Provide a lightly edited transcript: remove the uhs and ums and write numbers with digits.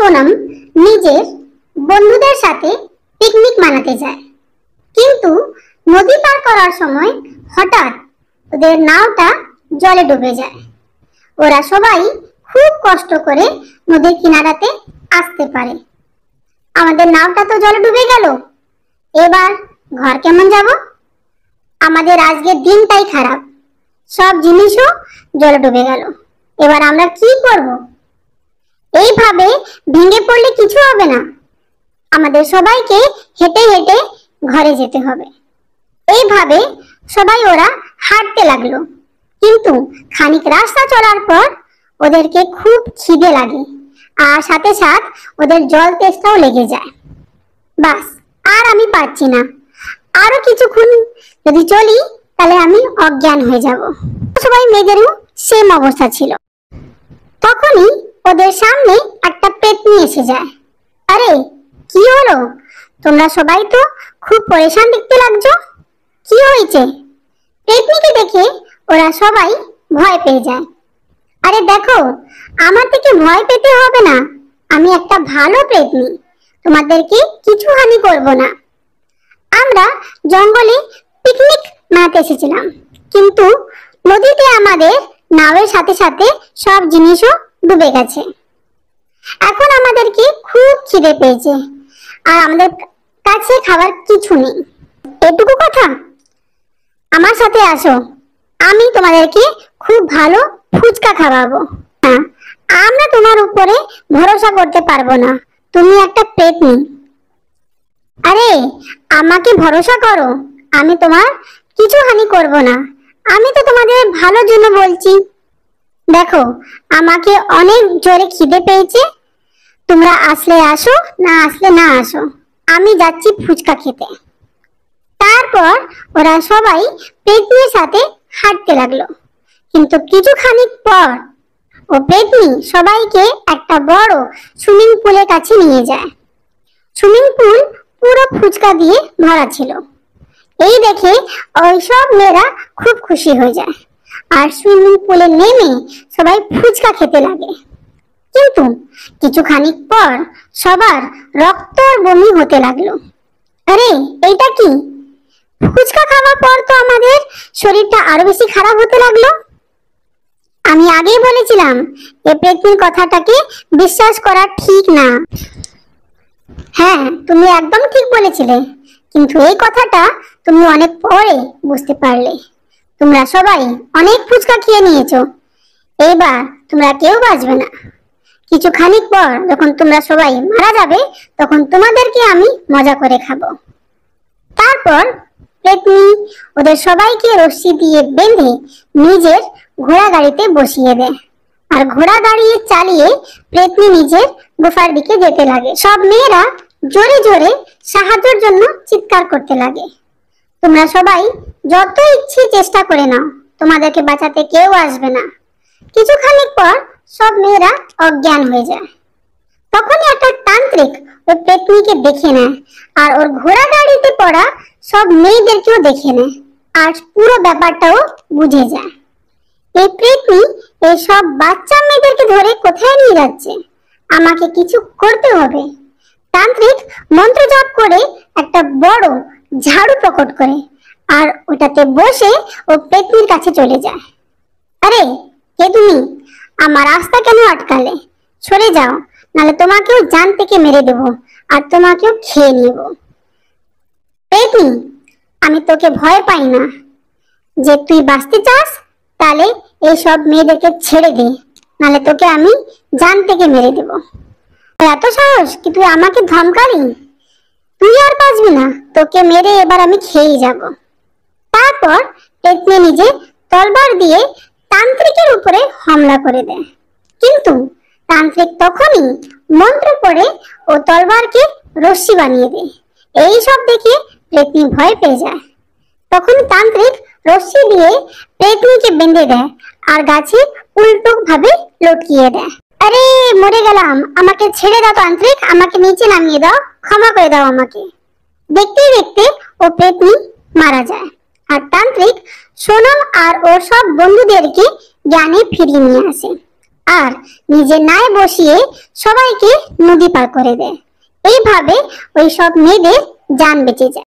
সোনম নিজের বন্ধুদের সাথে পিকনিক মানাতে যায়, কিন্তু নদী পার করার সময় হঠাৎ ওদের নাওটা জলে ডুবে যায়। ওরা সবাই খুব কষ্ট করে নদীর কিনারাতে আসতে পারে। আমাদের নাওটা তো জলে ডুবে গেল, এবার ঘর কেমন যাব? আমাদের আজকের দিনটাই খারাপ, সব জিনিসও জলে ডুবে গেল। এবার আমরা কি করব? এইভাবে ভেঙে পড়লে কিছু হবে না, আমাদের সবাইকে হেঁটে হেঁটে ঘরে যেতে হবে। এইভাবে সবাই ওরা হাঁটতে লাগলো, কিন্তু খানিক রাস্তা চলার পর ওদেরকে খুব খিদে লাগে, আর সাথে সাথে ওদের জল তেষ্টাও লেগে যায়। বাস, আর আমি পারছি না, আরো কিছুক্ষণ যদি চলি তাহলে আমি অজ্ঞান হয়ে যাব। সবাই মেয়েদেরও সেম অবস্থা ছিল। তখনই ওদের সামনে একটা পেতনি এসে যায়। আরে কি হলো? তোমরা সবাই তো খুব পরেশান দেখতে লাগছো, কি হয়েছে? পেতনিকে দেখে ওরা সবাই ভয় পেয়ে যায়। আরে দেখো, আমার থেকে ভয় পেতে হবে না, আমি একটা ভালো পেতনি, তোমাদেরকে কিছু হানি করব না। আমরা জঙ্গলে পিকনিক মানাতে এসেছিলাম, কিন্তু নদীতে আমাদের নাওয়ের সাথে সাথে সব জিনিসও ডুবে গেছে। এখন আমাদেরকে খুব খিদে পেয়েছে, আর আমাদের কাছে খাবার কিছু নেই। এটুকু কথা? আমার সাথে আসো, আমি তোমাদেরকে খুব ভালো ফুচকা খাওয়াবো। না, আমরা তোমার উপরে ভরসা করতে পারবো না, তুমি একটা পেতনি। আরে আমাকে ভরসা করো, আমি তোমার কিছু হানি করব না, আমি তো তোমাদের ভালোর জন্য বলছি। দেখো, আমাকে অনেক জোরে খিদে পেয়েছে, তোমরা আসলে আসো, না আসলে না আসো, আমি যাচ্ছি ফুচকা খেতে। তারপর ওরা সবাই পেতনির সাথে হাঁটতে লাগলো, কিন্তু কিছু খানিক পর ও পেতনি সবাইকে একটা বড় সুইমিং পুলের কাছে নিয়ে যায়। সুইমিং পুল পুরো ফুচকা দিয়ে ভরা ছিল। এই দেখে ওই সব মেয়েরা খুব খুশি হয়ে যায়, আর সুইমিং পুলে নেমে সবাই ফুচকা খেতে লাগে। কিন্তু কিছু খানিক পর সবার রক্ত আর বমি হতে লাগলো। আরে এইটা কি? ফুচকা খাওয়ার পর তো আমাদের শরীরটা আরো বেশি খারাপ হতে লাগলো। আমি আগেই বলেছিলাম এই পেতনির কথাটাকে বিশ্বাস করা ঠিক না। হ্যাঁ, তুমি একদম ঠিক বলেছিলে, কিন্তু এই কথাটা তুমি অনেক পরে বুঝতে পারলে। তোমরা সবাই অনেক ফুচকা খেয়ে নিয়েছো, এবার তোমরা কেউ বাঁচবে না। কিছু খানিক পর যখন তোমরা সবাই মারা যাবে, তখন তোমাদেরকে আমি মজা করে খাবো। তারপর পেতনি ওদের সবাইকে রশ্মি দিয়ে বেঁধে নিজের ঘোড়া গাড়িতে বসিয়ে দেয়, আর ঘোড়া গাড়ি চালিয়ে পেতনি নিজের গুফার দিকে যেতে লাগে। সব মেয়েরা জোরে জোরে সাহায্যের জন্য চিৎকার করতে লাগে। তোমরা সবাই যত ইচ্ছে চেষ্টা করে নাও, তোমাদেরকে বাঁচাতে কেউ আসবে না। কিছু খানিক পর সব মেয়েরা অজ্ঞান হয়ে যায়। তখনই একটা তান্ত্রিক ওই পেতনিকে দেখে নেয়, আর ওর ঘোড়া গাড়িতে পড়া সব মেয়েদেরকেও দেখে নেয়, আর পুরো ব্যাপারটাও বুঝে যায়। এই পেতনি এই সব বাচ্চা মেয়েদেরকে ধরে কোথায় নিয়ে যাচ্ছে, আমাকে কিছু করতে হবে। তান্ত্রিক মন্ত্র জপ করে একটা বড় ঝাড়ু প্রকট করে, আর ওটাতে বসে ও পেতনির কাছে চলে যায়। আরে কে তুমি? আমার রাস্তা কেন আটকালে? সরে যাও, নাহলে তোমাকেও জান থেকে মেরে দেব, আর তোমাকেও খেয়ে নেব। পেতনি, আমি তোকে ভয় পাই না, যে তুই বাঁচতে চাস তাহলে এই সব মেয়েদেরকে ছেড়ে দে, নাহলে তোকে আমি জান থেকে মেরে দেব। এত সাহস কি তুই আমাকে ধমকালি? তুই আর বাঁচবি না, তোকে মেরে এবার আমি খেয়েই যাব। তারপর পেতনি নিজে তলবার দিয়ে তান্ত্রিকের উপরে হামলা করে দেয়, কিন্তু তান্ত্রিক তখনই মন্ত্র পড়ে ও তলবারকে রশ্মি বানিয়ে দেয়। এই সব দেখে পেতনি ভয় পেয়ে যায়। তখন তান্ত্রিক রশ্মি দিয়ে পেতনিকে বেঁধে দেয়, আর গাছে উল্টো ভাবে লটকিয়ে দেয়। আরে মরে গেলাম, আমাকে ছেড়ে দাও তান্ত্রিক, আমাকে নিচে নামিয়ে দাও, ক্ষমা করে দাও আমাকে। দেখতে দেখতে ও পেতনি মারা যায়, আর তান্ত্রিক সোনম আর ওর সব বন্ধুদেরকে জ্ঞানে ফিরিয়ে নিয়ে আসে। আর নিজে নায় বসিয়ে সবাইকে নদী পার করে দেয়। এইভাবে ওই সব মেয়েদের জান বেঁচে যায়।